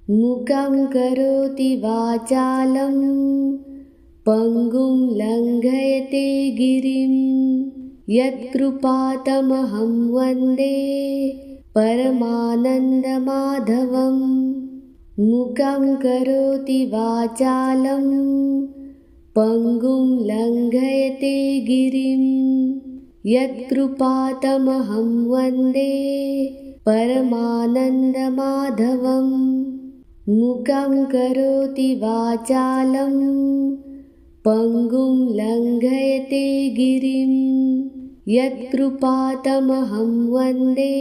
मूकं करोति वाचालं पङ्गुं लङ्घयते गिरिं यत्कृपातमहं वन्दे परमानन्दमाधवम्। मूकं करोति वाचालं पङ्गुं लङ्घयते गिरिं यत्कृपातमहं वन्दे परमानन्दमाधवम्। मूकं करोति वाचालं पङ्गुं लङ्घयते गिरिं यत्कृपातमहं वन्दे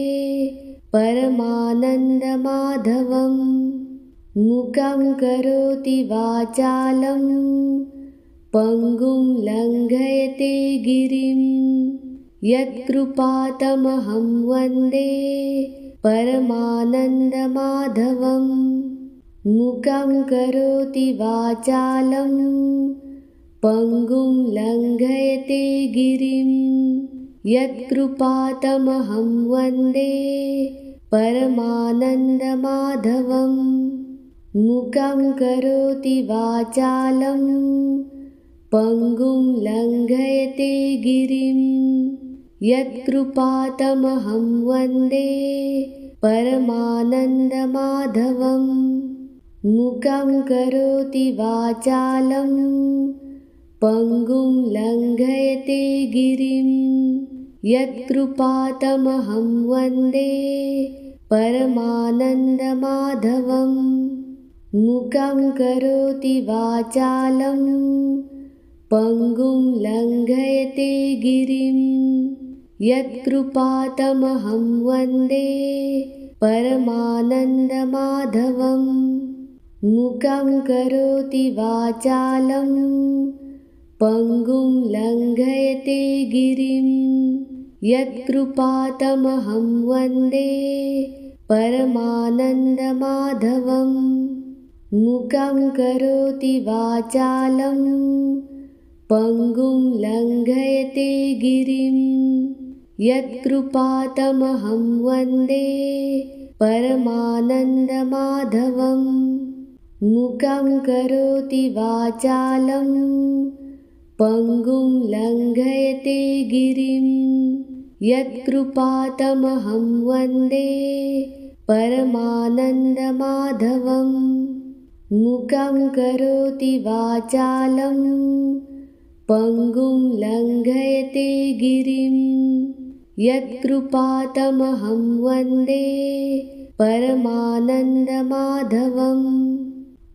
परमानन्दमाधवम्। मूकं करोति वाचालं पङ्गुं लङ्घयते गिरिं यत्कृपातमहं वन्दे परमानन्दमाधवम्। मूकं करोति वाचालं पङ्गुं लङ्घयते गिरिं यत्कृपातमहं वन्दे परमानन्दमाधवम्। मूकं करोति वाचालं पङ्गुं लङ्घयते गिरिं यत्कृपातमहं वन्दे परमानन्दमाधवम्। मूकं करोति वाचालं पङ्गुं लङ्घयते गिरिं यत्कृपातमहं वन्दे परमानन्दमाधवम्। मूकं करोति वाचालं पङ्गुं लङ्घयते गिरिं यत्कृपातमहं वन्दे परमानन्दमाधवम्। मूकं करोति वाचालं पङ्गुं लङ्घयते गिरिं यत्कृपातमहं वन्दे परमानन्दमाधवम्। मूकं करोति वाचालं पङ्गुं लङ्घयते गिरिं यत्कृपातमहं वन्दे परमानन्दमाधवम्। मूकं करोति वाचालं पङ्गुं लङ्घयते गिरिं यत्कृपातमहं वन्दे परमानन्दमाधवम्। मूकं करोति वाचालं पङ्गुं लङ्घयते गिरिं यत्कृपातमहं वन्दे परमानन्दमाधवम्।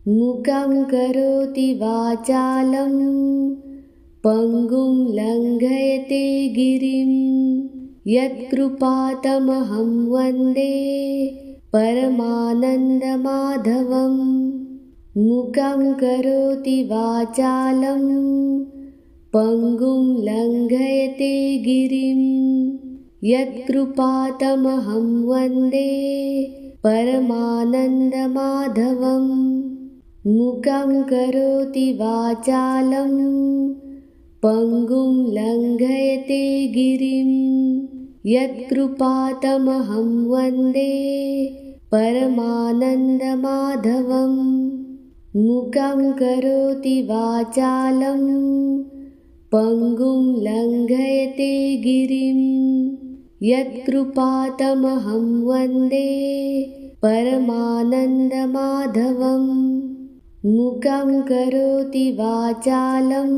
मूकं करोति वाचालं पङ्गुं लङ्घयते गिरिं यत्कृपातमहं वन्दे परमानन्दमाधवम्। मूकं करोति वाचालं पङ्गुं लङ्घयते गिरिं यत्कृपातमहं वन्दे परमानन्दमाधवम्। मूकं करोति वाचालं पङ्गुं लङ्घयते गिरिं यत्कृपातमहं वन्दे परमानन्दमाधवम्। मूकं करोति वाचालं पङ्गुं लङ्घयते गिरिं यत्कृपातमहं वन्दे परमानन्दमाधवम्। मूकं करोति वाचालं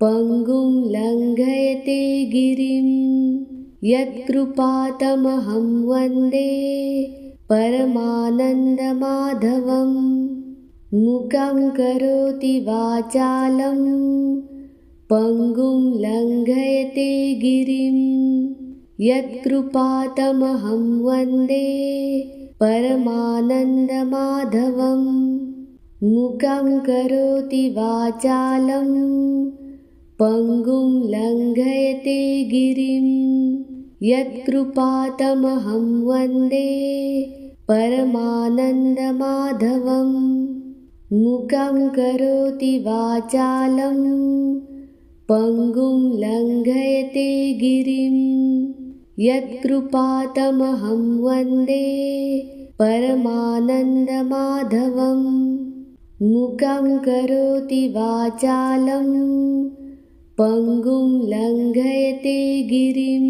पङ्गुं लङ्घयते गिरिं यत्कृपातमहं वन्दे परमानन्दमाधवम्। मूकं करोति वाचालं पङ्गुं लङ्घयते गिरिं यत्कृपातमहं वन्दे परमानन्दमाधवम्। मूकं करोति वाचालं पङ्गुं लङ्घयते गिरिं यत्कृपातमहं वन्दे परमानन्दमाधवम्। मूकं करोति वाचालं पङ्गुं लङ्घयते गिरिं यत्कृपातमहं वन्दे परमानन्दमाधवम् मूकं करोति वाचालं पङ्गुं लङ्घयते गिरिं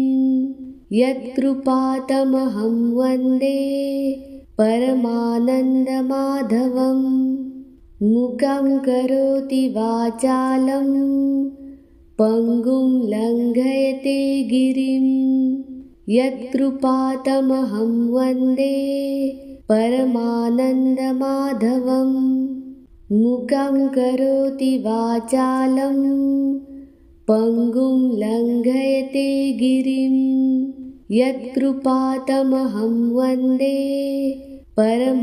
यत्कृपातमहं वन्दे परमानन्दमाधवम् मूकं करोति वाचालं पङ्गुं लङ्घयते गिरिं यत्कृपातमहं वन्दे परमानन्दमाधवम् मूकं करोति वाचालं पङ्गुं लङ्घयते गिरिं यत्कृपातमहं वन्दे परमानन्दमाधवम्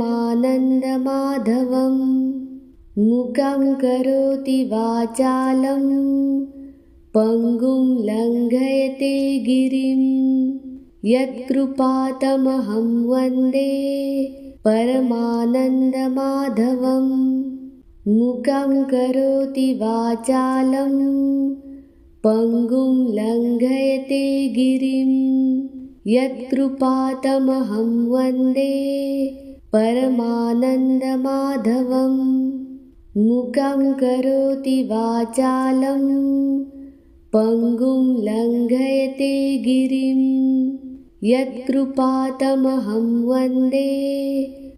मूकं करोति वाचालं पङ्गुं लङ्घयते गिरिं यत्कृपातमहं वन्दे परमानन्दमाधवम् मूकं करोति वाचालं पङ्गुं लङ्घयते गिरिं यत्कृपातमहं वन्दे परमानन्दमाधवम् मूकं करोति वाचालं पङ्गुं लङ्घयते गिरिं यत्कृपातमहं वन्दे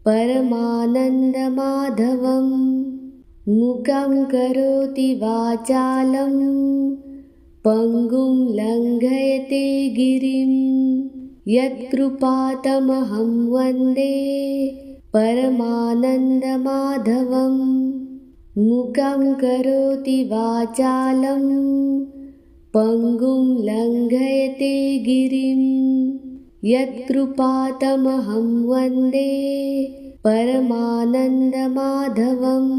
परमानन्दमाधवम् मूकं करोति वाचालं पङ्गुं लङ्घयते गिरिं यत्कृपातमहं वन्दे परमानन्दमाधवम् मूकं करोति वाचालं पङ्गुं लङ्घयते गिरिं यत्कृपातमहं वन्दे परमानन्दमाधवम्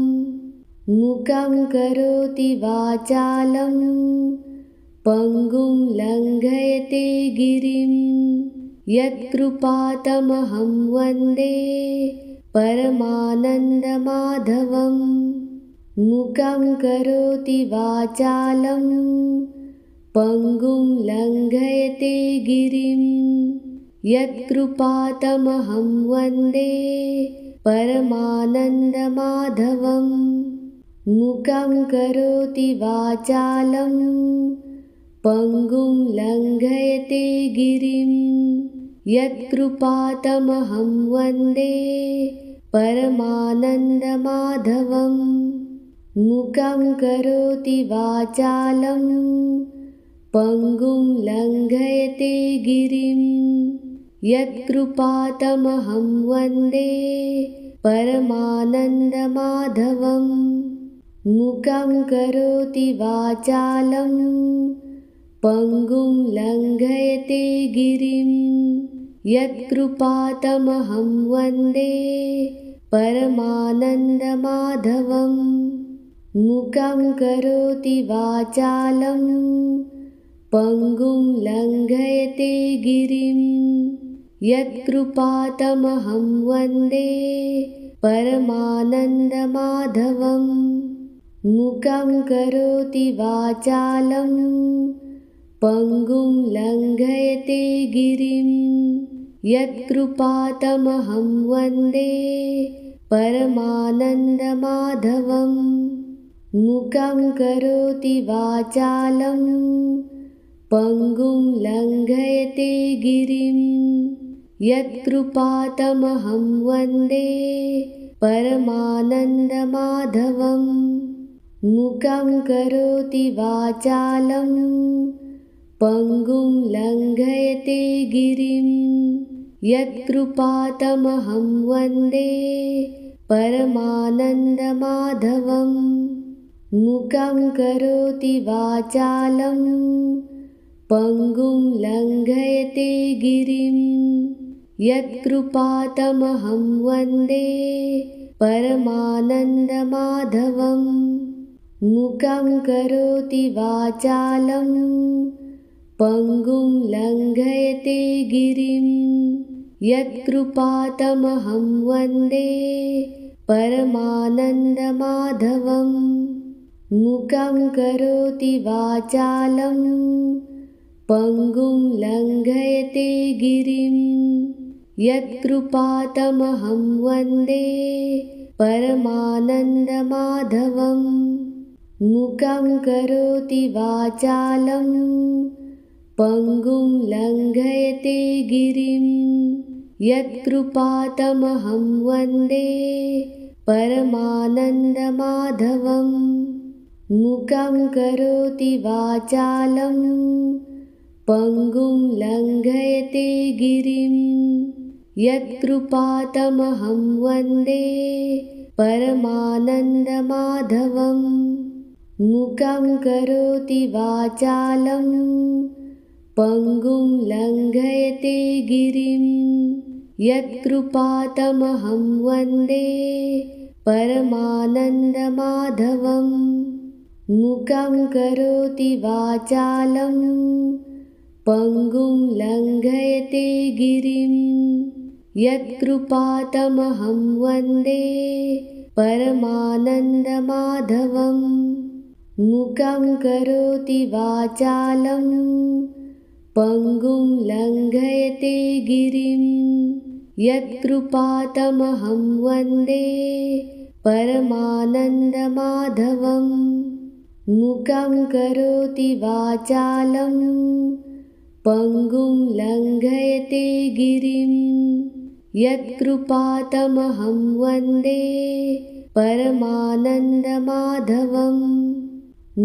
मूकं करोति वाचालं पङ्गुं लङ्घयते गिरिं यत्कृपातमहं वन्दे परमानन्दमाधवम् मूकं करोति वाचालं पङ्गुं लङ्घयते गिरिं यत्कृपातमहं वन्दे परमानन्दमाधवम् मूकं करोति वाचालं पङ्गुं लङ्घयते गिरिं यत्कृपातमहं वन्दे परमानन्दमाधवम् मूकं करोति वाचालं पङ्गुं लङ्घयते गिरिं यत्कृपातमहं वन्दे परमानन्दमाधवम् मूकं करोति वाचालं पङ्गुं लङ्घयते गिरिं यत्कृपातमहं वन्दे परमानन्दमाधवम् मूकं करोति वाचालं पङ्गुं लङ्घयते गिरिं यत्कृपातमहं वन्दे परमानन्दमाधवम् मूकं करोति वाचालं पङ्गुं लङ्घयते गिरिं यत्कृपातमहं वन्दे परमानन्दमाधवम् मूकं करोति वाचालं पङ्गुं लङ्घयते गिरिं यत्कृपातमहं वन्दे परमानन्दमाधवम् मूकं करोति वाचालं पङ्गुं लङ्घयते गिरिं यत्कृपातमहं वन्दे परमानन्दमाधवम् मूकं करोति वाचालं पङ्गुं लङ्घयते गिरिं यत्कृपातमहं वन्दे परमानन्दमाधवम् मूकं करोति वाचालं पङ्गुं लङ्घयते गिरिं यत्कृपातमहं वन्दे परमानन्दमाधवम् मूकं करोति वाचालं पङ्गुं लङ्घयते गिरिं यत्कृपातमहं वन्दे परमानन्दमाधवम् मूकं करोति वाचालं पङ्गुं लङ्घयते गिरिं यत्कृपातमहं वन्दे परमानन्दमाधवम् मूकं करोति वाचालं पङ्गुं लङ्घयते गिरिं यत्कृपातमहं वन्दे परमानन्दमाधवम् मूकं करोति वाचालं पङ्गुं लङ्घयते गिरिं यत्कृपातमहं वन्दे परमानन्दमाधवम् मूकं करोति वाचालं पङ्गुं लङ्घयते गिरिं यत्कृपातमहं वन्दे परमानन्दमाधवम् मूकं करोति वाचालं पङ्गुं लङ्घयते गिरिं यत्कृपातमहं वन्दे परमानन्दमाधवम् मूकं करोति वाचालं पङ्गुं लङ्घयते गिरिं यत्कृपातमहं वन्दे परमानन्दमाधवम्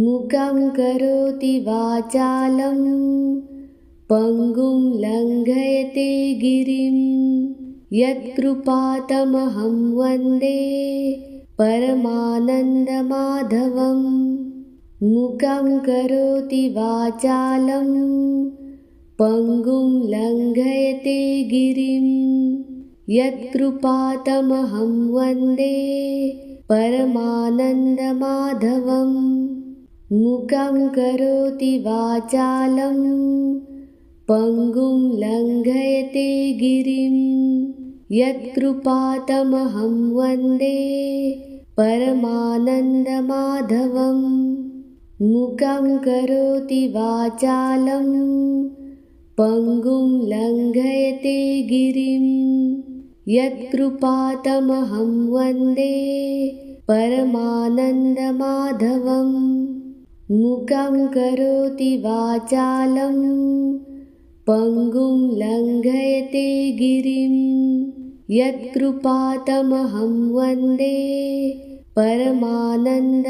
मूकं करोति वाचालं पङ्गुं लङ्घयते गिरिं यत्कृपातमहं वन्दे परमानन्दमाधवम् मूकं करोति वाचालं पङ्गुं लङ्घयते गिरिं यत्कृपातमहं वन्दे परमानन्दमाधवम् मूकं करोति वाचालं पङ्गुं लङ्घयते गिरिं यत्कृपातमहं वन्दे परमानन्दमाधवम् मूकं करोति वाचालं पङ्गुं लङ्घयते गिरिं यत्कृपातमहं वन्दे परमानन्दमाधवम् मूकं करोति वाचालं पङ्गुं लङ्घयते गिरिं यत्कृपातमहं वन्दे परमानन्दमाधवम्